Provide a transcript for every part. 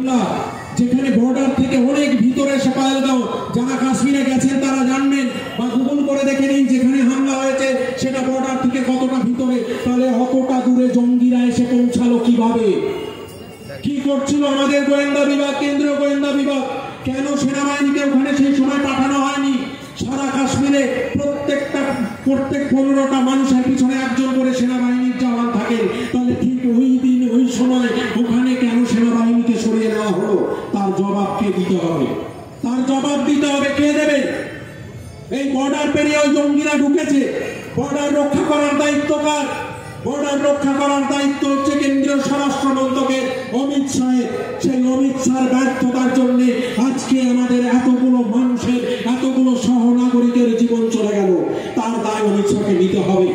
হামলা, যেখানে বর্ডার থেকে অনেক ভিতরে এসে পাহেলগাঁও, যারা কাশ্মীরে গেছেন তারা জানবেন বা গুগল করে দেখে নিন, যেখানে হামলা হয়েছে সেটা বর্ডার থেকে কতটা ভিতরে। তাহলে অতটা দূরে জঙ্গিরা এসে পৌঁছালো কিভাবে? কি করছিল আমাদের গোয়েন্দা বিভাগ, কেন্দ্রীয় গোয়েন্দা বিভাগ? কেন সেনাবাহিনীকে ওখানে সেই সময় পাঠানো হয়নি? সারা কাশ্মীরে প্রত্যেক 15টা মানুষের পিছনে একজন করে সেনাবাহিনীর জওয়ান থাকে। তাহলে ঠিক ওই দিন ওই সময় ওখানে কেন সেনাবাহিনীকে সরিয়ে নেওয়া হলো? তার জবাব কে দিতে হবে? তার জবাব দিতে হবে। কে দেবে? এই বর্ডার পেরিয়ে ওই জঙ্গিরা ঢুকেছে, বর্ডার রক্ষা করার দায়িত্ব কার? বর্ডার রক্ষা করার দায়িত্ব হচ্ছে কেন্দ্রীয় স্বরাষ্ট্র মন্ত্রকের, অমিত শাহের। সেই অমিত শাহের ব্যর্থতার জন্য আজকে আমাদের এতগুলো মানুষের, এতগুলো সহনাগরিকের জীবন চলে গেল। তার দায় অমিত শাহকে নিতে হবে।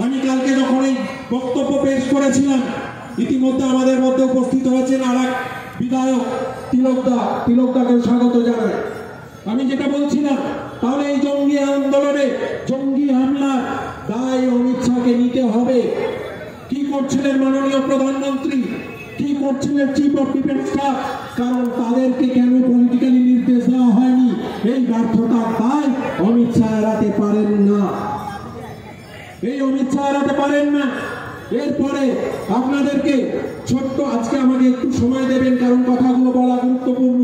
আমি কালকে যখন এই বক্তব্য পেশ করেছিলাম, ইতিমধ্যে আমাদের মধ্যে উপস্থিত হয়েছেন আর এক বিধায়ক তিলকদাকে স্বাগত জানাই। আমি যেটা বলছিলাম, তাহলে এই জঙ্গি আন্দোলনে, জঙ্গি হামলার দায় অমিত শাহকে নিতে হবে। কি করছিলেন মাননীয় প্রধানমন্ত্রী? কি করছিলেন চিফ অফ ডিফেন্স স্টাফ? কারণ তাদেরকে কেন পলিটিক্যালি নির্দেশ দেওয়া হয়নি? এই ব্যর্থতার দায় অমিত শাহ এড়াতে পারেন না। এই অমিত শাহ এড়াতে পারেন না। এরপরে আপনাদেরকে ছোট্ট, আজকে আমাকে একটু সময় দেবেন কারণ কথাগুলো বলা গুরুত্বপূর্ণ।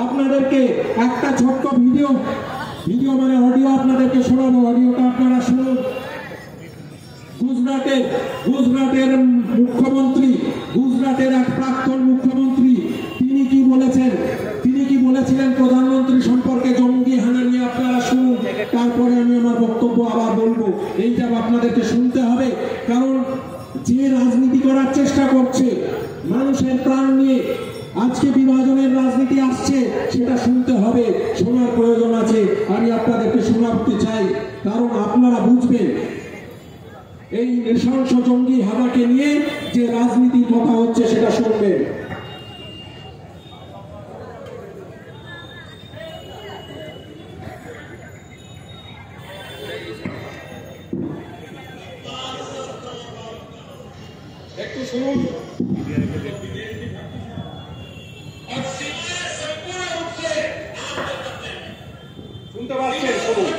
আপনাদেরকে একটা ছোট্ট ভিডিও মানে অডিও আপনাদেরকে শোনাবো। অডিওটা আপনারা শুনুন। গুজরাটের মুখ্যমন্ত্রী, গুজরাটের এক প্রাক্তন মুখ্যমন্ত্রী, তিনি কি বলেছেন, তিনি কি বলেছিলেন প্রধানমন্ত্রী সম্পর্কে জঙ্গি হানা নিয়ে আপনারা শুনুন। তারপরে আমি আমার বক্তব্য আবার বলবো। এইটা আপনাদেরকে শুনতে হবে, কারণ যে রাজনীতি করার চেষ্টা করছে মানুষের প্রাণ নিয়ে, আজকে বিভাজনের রাজনীতি আসছে, সেটা শুনতে হবে, শোনার প্রয়োজন আছে। আমি আপনাদেরকে শোনাতে চাই, কারণ আপনারা বুঝবেন এই নৃশংস জঙ্গি হানাকে নিয়ে যে রাজনীতির কথা হচ্ছে সেটা শুনবেন। একটু শুনুন। শুনতে পাচ্ছেন? শুনুন।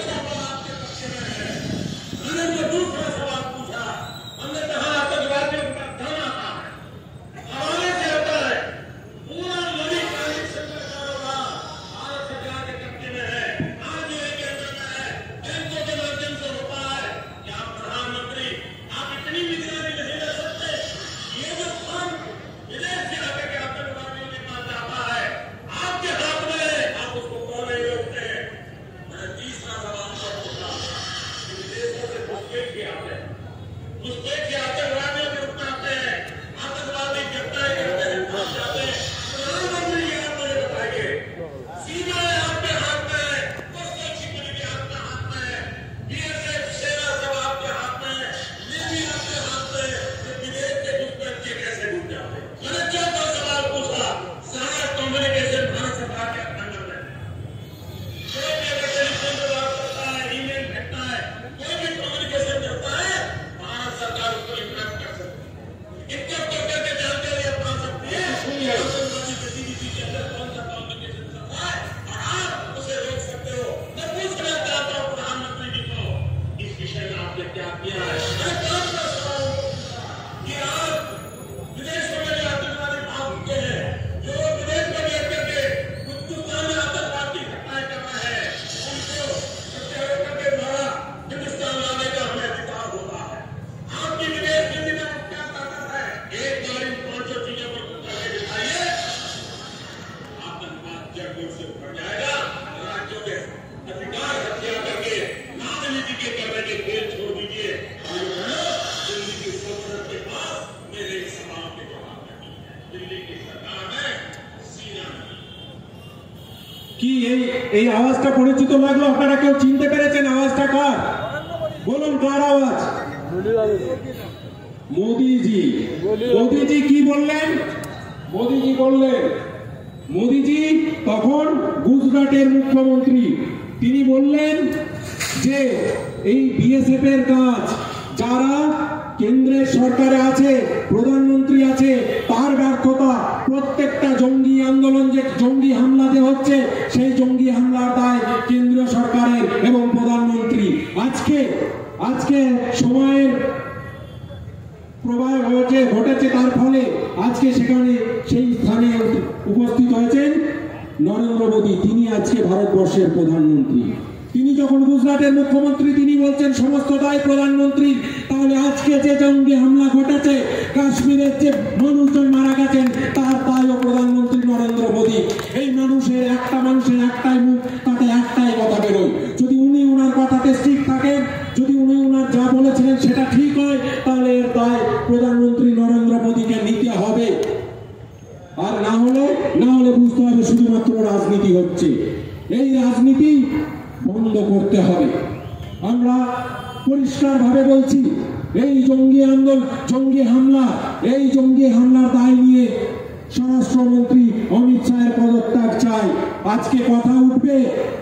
কি এই আওয়াজটা পরিচিত লাগলো? আপনারা কেউ চিনতে পেরেছেন আওয়াজটা কার? বলুন, কার আওয়াজ? মোদিজি। মোদিজি কি বললেন? মোদিজি তখন গুজরাটের মুখ্যমন্ত্রী। তিনি বললেন যে এই বিএসএফ এর কাজ, যারা কেন্দ্রের সরকারে আছে, প্রধানমন্ত্রী আছে, তার ব্যর্থতা। প্রত্যেকটা জঙ্গি আন্দোলন, যে জঙ্গি হামলা যে হচ্ছে, সেই জঙ্গি হামলার দায় কেন্দ্রীয় সরকারের এবং প্রধানমন্ত্রী। আজকে সময়ের প্রবাহ ঘটেছে, তার ফলে আজকে সেখানে সেই স্থানে উপস্থিত হয়েছেন নরেন্দ্র মোদী। তিনি আজকে ভারতবর্ষের প্রধানমন্ত্রী। তিনি যখন গুজরাটের মুখ্যমন্ত্রী, তিনি বলছেন সমস্ত দায় প্রধানমন্ত্রীর। তাহলে আজকে যে জঙ্গি হামলা ঘটেছে, কাশ্মীরের যে মানুষজন মারা গেছেন, তার দায়ও প্রধানমন্ত্রী নরেন্দ্র মোদী। এই মানুষের একটাই মুখ, তাতে একটাই কথা বেরোয়। যদি উনি ওনার কথাতে স্থির থাকেন, যদি উনি ওনার যা বলেছিলেন সেটা ঠিক হয়, তাহলে এর দায় প্রধানমন্ত্রী নরেন্দ্র মোদীকে নিতে হবে। আর না হলে বুঝতে হবে শুধুমাত্র রাজনীতি হচ্ছে। এই রাজনীতি বন্ধ করতে হবে। আমরা পরিষ্কার ভাবে বলছি, এই জঙ্গি হামলার দায় নিয়ে স্বরাষ্ট্রমন্ত্রী অমিত শাহের পদত্যাগ চাই। আজকে কথা উঠবে,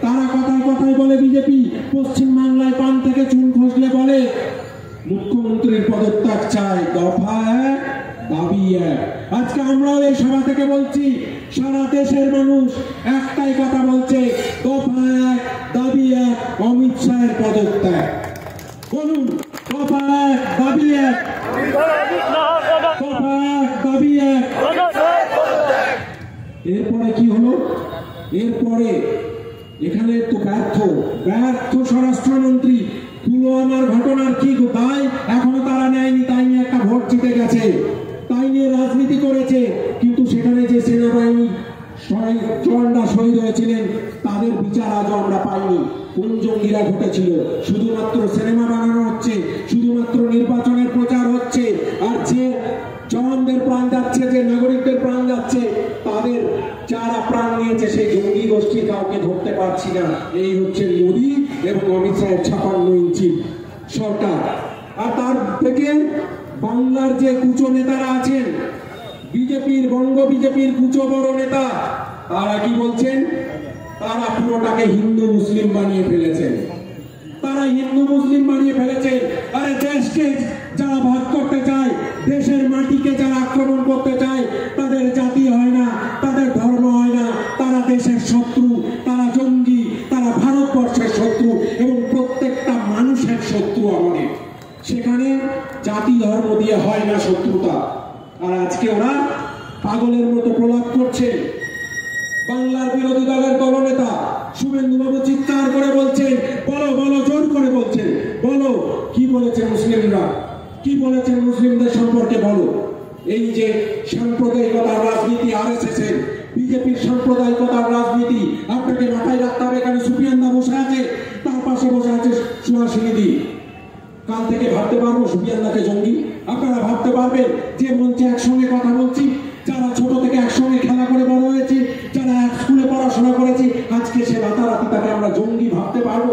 তারা কথায় বলে বিজেপি, পশ্চিমবাংলায় পান থেকে চুন খসলে বলে মুখ্যমন্ত্রীর পদত্যাগ চাই। দফা এক, দাবি এক। আজকে আমরাও এই সভা থেকে বলছি, সারা দেশের মানুষ একটাই কথা বলছে, দফা এক, দাবি এক, অমিত শাহের পদত্যাগ। বলুন, দফা এক, দাবি এক, দফা এক, দাবি এক। এরপরে কি হলো? এরপরে এখানে তো ব্যর্থ স্বরাষ্ট্রমন্ত্রী। পুলওয়ামার ঘটনার কি দায় এখনো তারা নেয়নি, তাই নিয়ে একটা ভোট জিতে গেছে, তাই নিয়ে রাজনীতি করেছে। কিন্তু সেখানে যে সেনাবাহিনী জওয়ানরা শহীদ হয়েছিলেন, তাদের বিচার আজও আমরা পাইনি। কোন জঙ্গিরা ঘটেছিল? শুধুমাত্র সিনেমা বানানো হচ্ছে, শুধুমাত্র নির্বাচনের প্রচার হচ্ছে। আর যে জওয়ানদের প্রাণ যাচ্ছে, যে নাগরিকদের প্রাণ যাচ্ছে, তাদের যারা প্রাণ নিয়েছে সেই জঙ্গি গোষ্ঠী কাউকে ধরতে পারছি না। এই হচ্ছে মোদী এবং অমিত শাহের 56 ইঞ্চি সরকার। আর তার থেকে বাংলার যে কুচো নেতারা আছেন, বঙ্গ বিজেপির কুচো বড় নেতা, তারা কি বলছেন? তারা পুরোটাকে হিন্দু মুসলিম বানিয়ে ফেলেছেন। আরে দেশকে যারা ভাগ করতে চায়, দেশের মাটিকে যারা আক্রমণ করতে চায়, তাদের জাতি হয় না, তাদের ধর্ম হয় না, তারা দেশের শত্রু, তারা জঙ্গি, তারা ভারতবর্ষের শত্রু এবং প্রত্যেকটা মানুষের শত্রু আমাদের। সেখানে জাতি ধর্ম দিয়ে হয় না শত্রুতা। আর আজকে ওরা পাগলের মতো প্রলাপ করছে। বাংলার বিরোধী দলের দলনেতা শুভেন্দু বাবু চিৎকার করে বলছেন, বলো, জোর করে বলছেন, বলো কি বলেছে মুসলিমরা, কি বলেছেন মুসলিমদের সম্পর্কে বলো। এই যে সাম্প্রদায়িকতার রাজনীতি আরএসএস এর, বিজেপির সাম্প্রদায়িকতার রাজনীতি, আপনাকে মাথায় রাখতে হবে। এখানে সুফিয়ান দা বসে আছে, তার পাশে বসে আছে সুহাসিনী দি। কাল থেকে ভাবতে পারবো সুফিয়ান দাকে জঙ্গি? আপনারা ভাবতে পারবেন যে মঞ্চে একসঙ্গে কথা বলছি, যারা ছোট থেকে একসঙ্গে খেলা করে বড় হয়েছি, যারা এক স্কুলে পড়াশোনা করেছি, আজকে সে রাতারাতি তাকে আমরা জঙ্গি ভাবতে পারবো?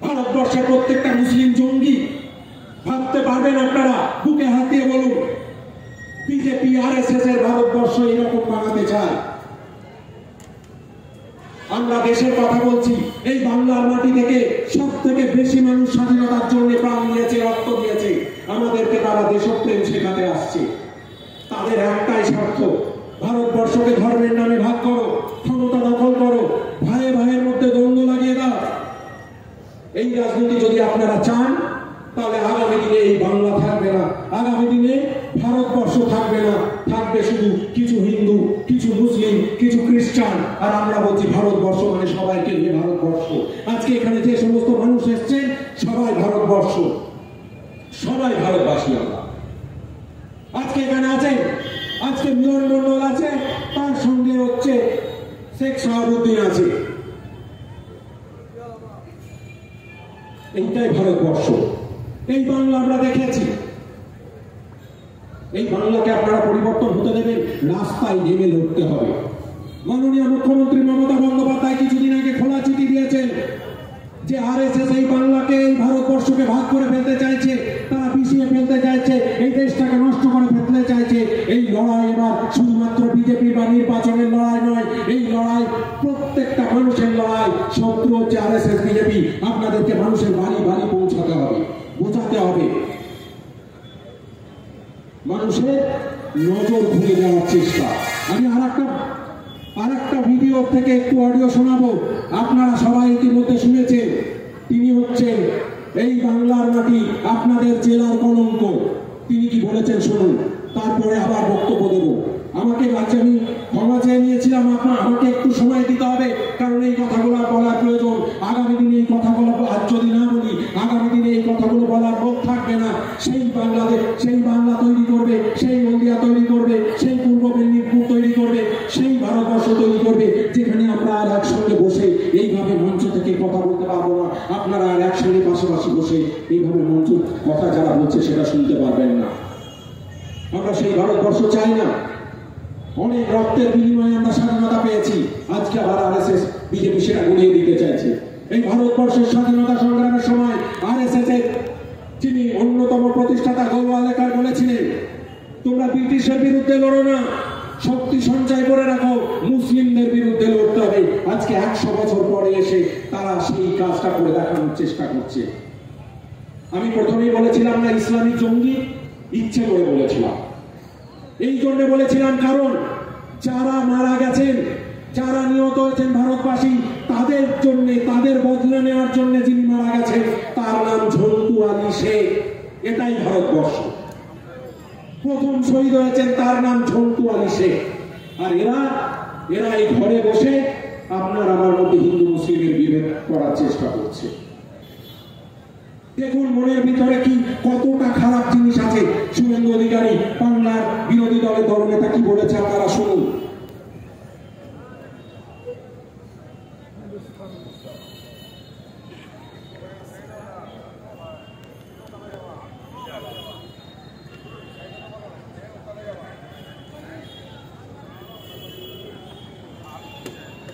ভারতবর্ষের প্রত্যেকটা মুসলিম জঙ্গি ভাবতে পারবেন আপনারা? বুকে হাত দিয়ে বলুন। বিজেপি আরএসএস এর ভারতবর্ষ এরকম বানাতে চায়। আমরা দেশের কথা বলছি। এই বাংলার মাটি থেকে সব থেকে বেশি মানুষ স্বাধীনতার জন্য প্রাণ দিয়েছে, রক্ত দিয়েছে। আমাদেরকে তারা দেশপ্রেম শেখাতে আসছে। তাদের একটাই স্বার্থ, ভারতবর্ষকে ধর্মের নামে ভাগ করো, ক্ষমতা দখল করো, ভাইয়ের মধ্যে দ্বন্দ্ব লাগিয়ে দাও। এই রাজনীতি যদি আপনারা চান, তাহলে আগামী দিনে এই বাংলা থাকবে না, আগামী দিনে ভারতবর্ষ থাকবে না। থাকবে শুধু কিছু হিন্দু, কিছু মুসলিম, কিছু খ্রিস্টান। আর আমরা বলছি ভারতবর্ষ মানে সবাইকে নিয়ে ভারতবর্ষ। আজকে এখানে যে সমস্ত মানুষ এসছেন, সবাই ভারতবর্ষ, সবাই ভারতবাসী। আমরা আজকে এখানে আছেন, আজকে মিলন মন্ডল আছে, তার সঙ্গে হচ্ছে শেখ শাহাবুদ্দিন আছে। এইটাই ভারতবর্ষ। এই বাংলা আমরা দেখেছি। এই বাংলাকে আপনারা পরিবর্তন হতে দেবেন, রাস্তায় নেমে লড়তে হবে। মাননীয় মুখ্যমন্ত্রী মমতা বন্দ্যোপাধ্যায় কিছুদিন আগে খোলা চিঠি দিয়েছেন যে আরএসএস এই বাংলাকে, এই ভারতবর্ষকে ভাগ করে ফেলতে চাইছে, তারা পিছিয়ে ফেলতে চাইছে, এই দেশটাকে নষ্ট করে ফেলতে চাইছে। এই লড়াই এবার শুধুমাত্র বিজেপি বা নির্বাচনের লড়াই নয়, এই লড়াই প্রত্যেকটা মানুষের লড়াই। শত্রু হচ্ছে আরএসএস বিজেপি। আপনাদেরকে মানুষের বাড়ি বাড়ি পৌঁছাতে হবে, বোঝাতে করতে হবে। মানুষের নজর ঘুরে যাওয়ার চেষ্টা। আমি আরেকটা ভিডিও থেকে একটু অডিও শোনাবো, আপনারা সবাই ইতিমধ্যে শুনেছেন। তিনি হচ্ছেন এই বাংলার মাটি আপনাদের জেলার কলঙ্ক। তিনি কি বলেছেন শুনুন, তারপরে আবার বক্তব্য দেব। আমাকে আজকে আমি ক্ষমা চেয়ে নিয়েছিলাম, আমাকে একটু সময় দিতে হবে, কারণ এই কথাগুলো বলার প্রয়োজন। আগামী দিনে এই কথাগুলো আজ যদি না বলি, আগামী দিনে এই কথাগুলো বলার লোক থাকবে না। সেই বাংলাদেশ, সেই বাংলা তৈরি করবে, সেই হলদিয়া তৈরি করবে, সেই পূর্ব মেদিনীপুর তৈরি করবে, সেই ভারতবর্ষ তৈরি করবে, যেখানে আমরা আর একসঙ্গে বসে এইভাবে মঞ্চ থেকে কথা বলতে পারবো না। আপনারা আর একসঙ্গে পাশাপাশি বসে এইভাবে মঞ্চ কথা যারা বলছে সেটা শুনতে পারবেন না। আমরা সেই ভারতবর্ষ চাই না। অনেক রক্তের বিনিময়ে আমরা স্বাধীনতা পেয়েছি, আজকে আবার আরএসএস বিজেপি সেটা গুলিয়ে দিতে চাইছে। এই ভারতবর্ষের স্বাধীনতা সংগ্রামের সময় আরএসএস এর যিনি অন্যতম প্রতিষ্ঠাতা গোলওয়ালেকার বলেছিলেন, তোমরা ব্রিটিশের বিরুদ্ধে লড়ো না, শক্তি সঞ্চয় করে রাখো, মুসলিমদের বিরুদ্ধে লড়তে হবে। আজকে 100 বছর পরে এসে তারা সেই কাজটা করে দেখানোর চেষ্টা করছে। আমি প্রথমেই বলেছিলাম না ইসলামী জঙ্গি, ইচ্ছে করে বলেছিলাম। এই জন্য বলেছিলাম কারণ যারা মারা গেছেন, যারা নিহত হয়েছেন ভারতবাসী, তাদের জন্য, তাদের বদলা নেওয়ার জন্য যিনি মারা গেছেন তার নাম ঝন্টু আলী শেখ। এটাই ভারতবর্ষ। প্রথম শহীদ হয়েছেন তার নাম ঝন্টু আলী শেখ। আর এরা এই ঘরে বসে আপনার আমার মধ্যে হিন্দু মুসলিমের বিভেদ করার চেষ্টা করছে। দেখুন মনের ভিতরে কি কতটা খারাপ জিনিস আছে। শুভেন্দু অধিকারী বাংলার বিরোধী দলের দলনেতা কি বলেছে আপনারা শুনুন।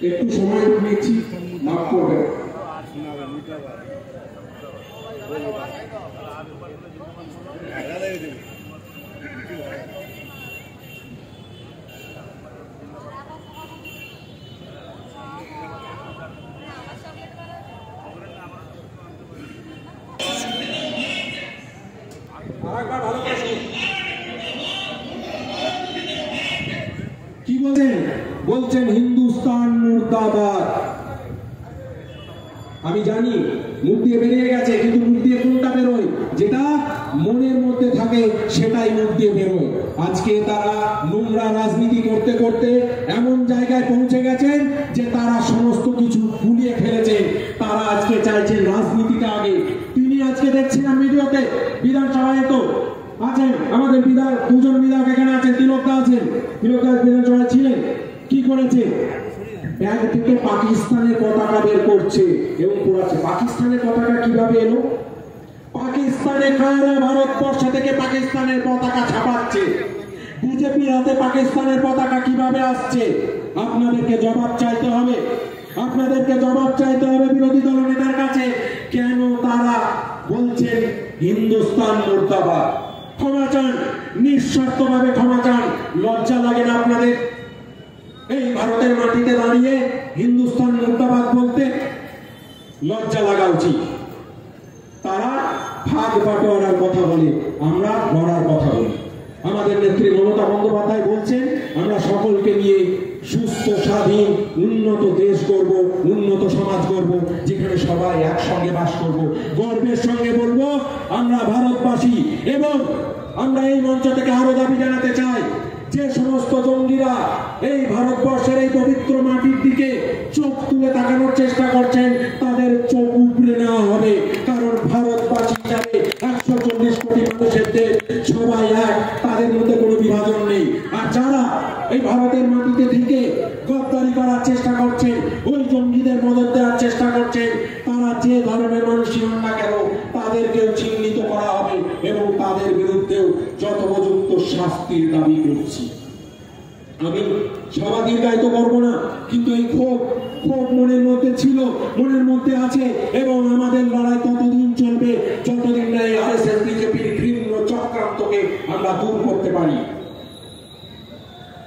একটু সময় নিয়েছি, মাফ করবেন। কি বলছেন হিন্দুস্তান মুর্দাবাদ। আমি জানি মুখ দিয়ে বেরিয়ে গেছে, কিন্তু মুখ দিয়ে কোনটা বেরোয়? যেটা মনের মধ্যে থাকে সেটাই মুখ দিয়ে বেরোয়। আজকে তারা নোংরা রাজনীতি করতে করতে এমন জায়গায় পৌঁছে গেছেন যে তারা সমস্ত কিছু ভুলিয়ে ফেলেছেন। তারা আজকে চাইছেন রাজনীতিটা আগে। তিনি আজকে দেখছিলাম ভিডিওতে বিধানসভায় তো আছেন আমাদের দুজন বিধায়ক এখানে আছেন, তিলকদা আছেন, তিলকদা বিধানসভায় ছিলেন। কি করেছে? ব্যাগ থেকে পাকিস্তানের পতাকা বের করছে এবং পড়াচ্ছে। পাকিস্তানের পতাকা কিভাবে এলো? পাকিস্তানে কারা ভারতবর্ষ থেকে পাকিস্তানের পতাকা ছাপাচ্ছে? বিজেপির হাতে পাকিস্তানের পতাকা কিভাবে আসছে? আপনাদেরকে জবাব চাইতে হবে। আপনাদেরকে জবাব চাইতে হবে বিরোধী দল নেতার কাছে। কেন তারা বলছেন হিন্দুস্তান মুর্দাবাদ? ক্ষমা চান, নিঃস্বার্থভাবে ক্ষমা চান। লজ্জা লাগে না আপনাদের? এই ভারতের মাটিতে দাঁড়িয়ে হিন্দুস্তান মুর্দাবাদ বলতে লজ্জা লাগা উচিত। তারা ভাগ বাটোয়ারার কথা বলে, আমরা লড়ার কথা বলি। আমাদের নেত্রী মমতা বন্দ্যোপাধ্যায় বলছেন আমরা সকলকে নিয়ে সুস্থ, স্বাধীন, উন্নত দেশ করব, উন্নত সমাজ করব, যেখানে সবাই একসঙ্গে বাস করব। গর্বের সঙ্গে বলবো আমরা ভারতবাসী। এবং আমরা এই মঞ্চ থেকে আরো দাবি জানাতে চাই, যে সমস্ত জঙ্গিরা এই ভারতবর্ষের এই পবিত্র মাটির দিকে চোখ তুলে তাকানোর চেষ্টা করছেন, তাদের চোখ উপড়ে নেওয়া হবে। কারণ ভারতবাসী হিসাবে 140 কোটি মানুষের দেশ, সবাই এক, তাদের মধ্যে কোনো বিভাজন নেই। আর যারা এই ভারতের মাটিতে থেকে গদ্দারি করার চেষ্টা করছেন, ওই জঙ্গিদের মদত দেওয়ার চেষ্টা করছেন, তারা যে ধরনের মানুষই হন না কেন তাদেরকেও চিহ্নিত করা হবে এবং তাদের বিরুদ্ধেও যথোপযুক্ত শাস্তির দাবি করছি। আমি সভা দীর্ঘায়িত করবো না, কিন্তু এই ক্ষোভ মনের মধ্যে ছিল, মনের মধ্যে আছে এবং আমাদের লড়াই ততদিন চলবে যতদিন না এই আরএসএস বিজেপির ঘৃণ্য চক্রান্তকে আমরা দূর করতে পারি।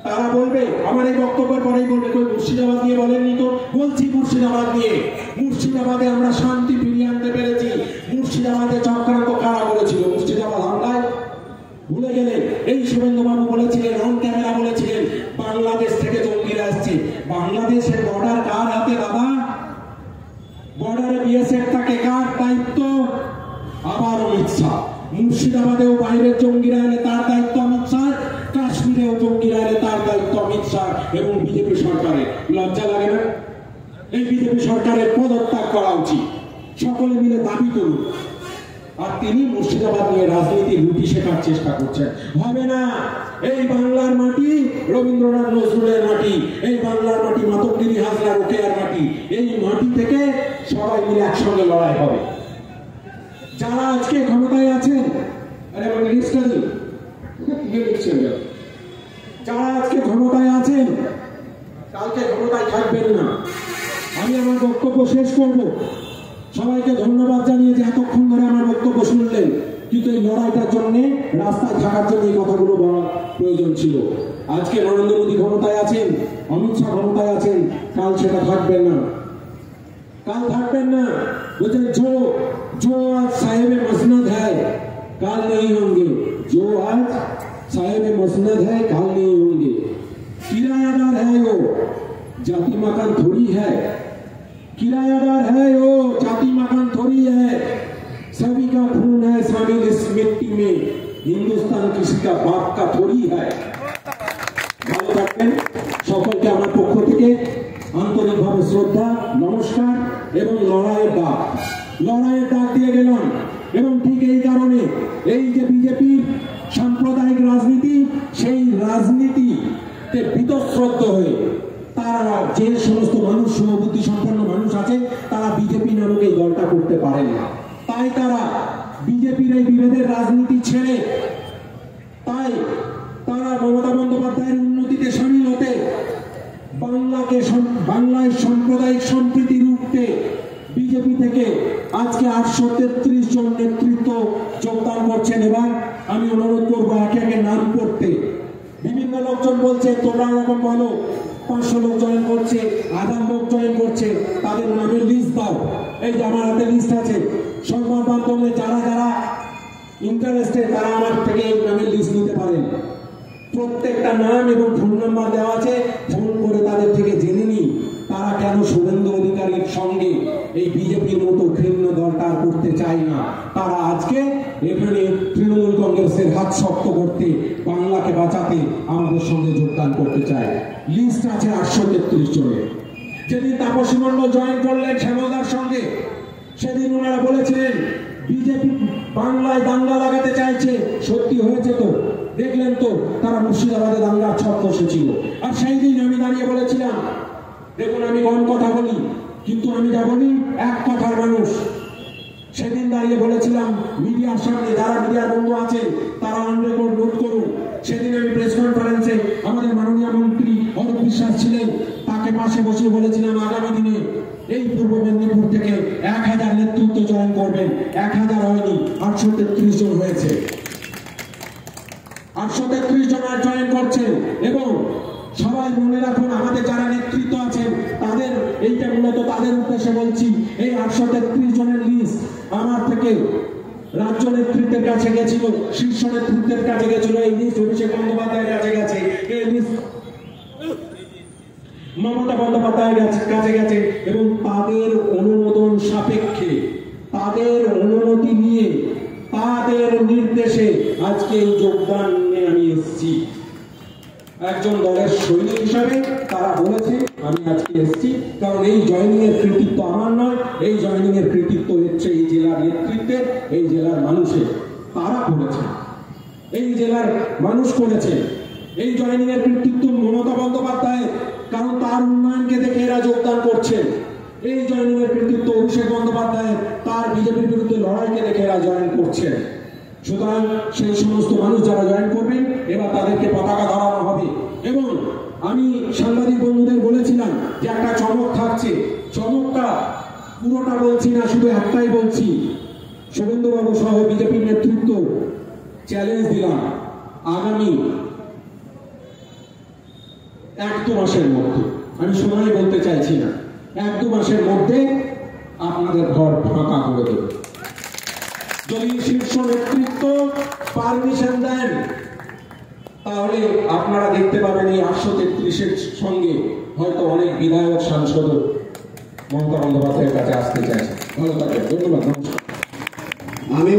তারা বলবে, আমার এই বক্তব্যের পরেই বলবে, কই মুর্শিদাবাদ নিয়ে বলেননি তো? বলছি মুর্শিদাবাদ নিয়ে। মুর্শিদাবাদে আমরা শান্তি ফিরিয়ে আনতে পেরেছি। মুর্শিদাবাদে চক্রান্ত কারা করেছিল? শুভেন্দুবাবু বলেছিলেন, অন ক্যামেরা বলেছিলেন বাংলাদেশ থেকে জঙ্গিরা আসছে। বাংলাদেশের বর্ডার কার হাতে দাদা? বর্ডারে বিএসএফ থাকে, কার দায়িত্ব? আবার অমিত শাহ। মুর্শিদাবাদেও বাইরের জঙ্গিরা এলে তার দায়িত্ব অমিত শাহ, কাশ্মীরেও জঙ্গিরা এলে তার দায়িত্ব অমিত শাহ এবং বিজেপি সরকারের। লজ্জা লাগে না? এই বিজেপি সরকারের পদত্যাগ করা উচিত, সকলে মিলে দাবি করুন। আর তিনি মুর্শিদাবাদ নিয়ে রাজনীতি লুটি শেখার চেষ্টা করছেন। হবে না। এই বাংলার মাটি রবীন্দ্রনাথ নজরুলের মাটি, এই বাংলার মাটি মাতঙ্গিনী হাজরা রোকেয়ার মাটি। এই মাটি থেকে সবাই মিলে একসঙ্গে লড়াই হবে। যারা আজকে ক্ষমতায় আছেন, যারা আজকে ক্ষমতায় আছেন কালকে ক্ষমতায় থাকবেন না। আমি আমার বক্তব্য শেষ করব। সবাইকে ধন্যবাদ জানিয়ে যে এতক্ষণ ধরে আমার বক্তব্য শুনলেন, কিন্তু এই লড়াইটার জন্য রাস্তায় থাকার জন্য এই কথাগুলো বলা প্রয়োজন ছিল। আজকে নরেন্দ্র মোদী ক্ষমতায় আছেন, অমিত শাহ ক্ষমতায় আছেন, কাল সেটা থাকবেন না, কাল থাকবেন না। বলছেন जो आज साहिब मसनद है काल नहीं होंगे, जो आज साहिब मसनद है काल नहीं होंगे। किरायादार है वो, जाति मकान थोड़ी है। किरायादार है वो, जाति मकान थोड़ी है। सभी का खून है शामिल इस मिट्टी में, हिंदुस्तान किसी का बाप का थोड़ी है। ভালো থাকবেন। সকলকে আমার পক্ষ থেকে আন্তরিকভাবে শ্রদ্ধা, নমস্কার এবং লড়াইয়ের ডাক দিয়ে গেলাম। এবং ঠিক এই কারণে এই যে বিজেপির সাম্প্রদায়িক রাজনীতি, সেই রাজনীতিতে বীতশ্রদ্ধ হয়ে তারা যে সমস্ত মানুষ, শুভবুদ্ধি সম্পন্ন মানুষ আছে, তারা বিজেপি নামক এই দলটা করতে পারেন না। তাই তারা বিজেপির এই বিভেদের রাজনীতি ছেড়ে তারা মমতা বন্দ্যোপাধ্যায়ের উন্নতিতে সামিল হতে, বাংলায় সাম্প্রদায়িক সম্প্রীতি রুখতে বিজেপি থেকে আজকে 833 জন নেতৃত্ব যোগদান করছেন। এবং আমি অনুরোধ করবো একে একে নাম করতে। বিভিন্ন লোকজন বলছে তোমরা এরকম বলো, 500 লোক জয়েন করছে, 1000 লোক জয়েন করছে, তাদের নামের লিস্ট দাও। এই যে আমার হাতে লিস্ট আছে, সংবাদ মাধ্যমে যারা যারা ইন্টারেস্টেড তারা আমার থেকে এই নামের লিস্ট নিতে পারেন। প্রত্যেকটা নাম এবং ফোন নাম্বার দেওয়া আছে, ফোন করে তাদের থেকে জেনে নিই তারা কেন শুভেন্দু অধিকারীর সঙ্গে এই বিজেপির মতো ঘৃণ্য দলটা করতে চায় না। তারা আজকে এখানে তৃণমূল কংগ্রেসের হাত শক্ত করতে, বাংলাকে বাঁচাতে আমাদের সঙ্গে যোগদান করতে চায়। লিস্ট আছে 833 জনের। যেদিন তাপসী মণ্ডল জয়েন করলেন শ্যামলদার সঙ্গে, সেদিন ওনারা বলেছিলেন বিজেপি বাংলায় দাঙ্গা লাগাতে চাইছে। সত্যি হয়েছে তো, দেখলেন তো তারা মুর্শিদাবাদে দাঙ্গার ছক কষেছিল। আর সেই দিন আমি দাঁড়িয়ে বলেছিলাম, দেখুন আমি কম কথা বলি, কিন্তু আমি যা বলি এক কথার মানুষ। সেদিন দাঁড়িয়ে বলেছিলাম মিডিয়ার সামনে, যারা মিডিয়ার বন্ধু আছেন তারা অন রেকর্ড নোট করুন। সেদিন আমি প্রেস কনফারেন্সে আমাদের মাননীয় মন্ত্রী অরূপ বিশ্বাস ছিলেন, তাকে পাশে বসে বলেছিলাম আগামী দিনে এই পূর্ব মেদিনীপুর থেকে 1000 নেতৃত্ব জয়েন করবেন। 1000 হয়নি, 833 জন হয়েছে। 833 জন জয়েন করছেন। এবং সবাই মনে রাখুন, আমাদের যারা নেতৃত্ব আছেন তাদের, এইটা মূলত তাদের উদ্দেশ্যে বলছি, এই 833 জনের লিস্ট আমার থেকে রাজ্য নেতৃত্বের কাছে গেছিল, শীর্ষ নেতৃত্বের কাছে গেছিল, এই লিস্ট অভিষেক বন্দ্যোপাধ্যায়ের কাছে গেছে, এই লিস্ট মমতা বন্দ্যোপাধ্যায়ের কাছে গেছে। এবং তাদের অনুমোদন সাপেক্ষে, তাদের অনুমতি নিয়ে, তাদের নির্দেশে আজকে এই যোগদান নিয়ে আমি এসেছি। একজন দলের সৈনিক হিসাবে তারা বলেছে আমি আজকে এসেছি, কারণ এই জয়েনিং এর কৃতিত্ব আমার নয়, এই জয়েনিং এর কৃতিত্ব হচ্ছে এই জেলার নেতৃত্বের, এই জেলার মানুষের। তারা করেছে, এই জেলার মানুষ করেছে। এই জয়েনিং এর কৃতিত্ব মমতা বন্দ্যোপাধ্যায়, কারণ তার উন্নয়নকে দেখে এরা যোগদান করছে। এই জয়েনিং এর কৃতিত্ব অভিষেক বন্দ্যোপাধ্যায়, তার বিজেপির বিরুদ্ধে লড়াইকে দেখে এরা জয়েন করছে। সুতরাং সেই সমস্ত মানুষ যারা জয়েন করবেন, এবার তাদেরকে পতাকা ধরানো হবে। এবং আমি সাংবাদিক বন্ধুদের বলেছিলাম যে একটা চমক থাকছে। চমকটা পুরোটা বলছি না, শুধু একটাই বলছি। শুভেন্দুবাবু সহ বিজেপির নেতৃত্ব চ্যালেঞ্জ দিলাম, আগামী 1-2 মাসের মধ্যে, আমি সময় বলতে চাইছি না, 1-2 মাসের মধ্যে আপনাদের ঘর ফাঁকা করে দেবে। যদি শীর্ষ নেতৃত্ব পারমিশন দেন, তাহলে আপনারা দেখতে পাবেন এই 833-এর সঙ্গে হয়তো অনেক বিধায়ক সাংসদ মমতা বন্দ্যোপাধ্যায়ের কাছে আসতে চাইছে। ভালো থাকবেন, ধন্যবাদ, নমস্কার। আমি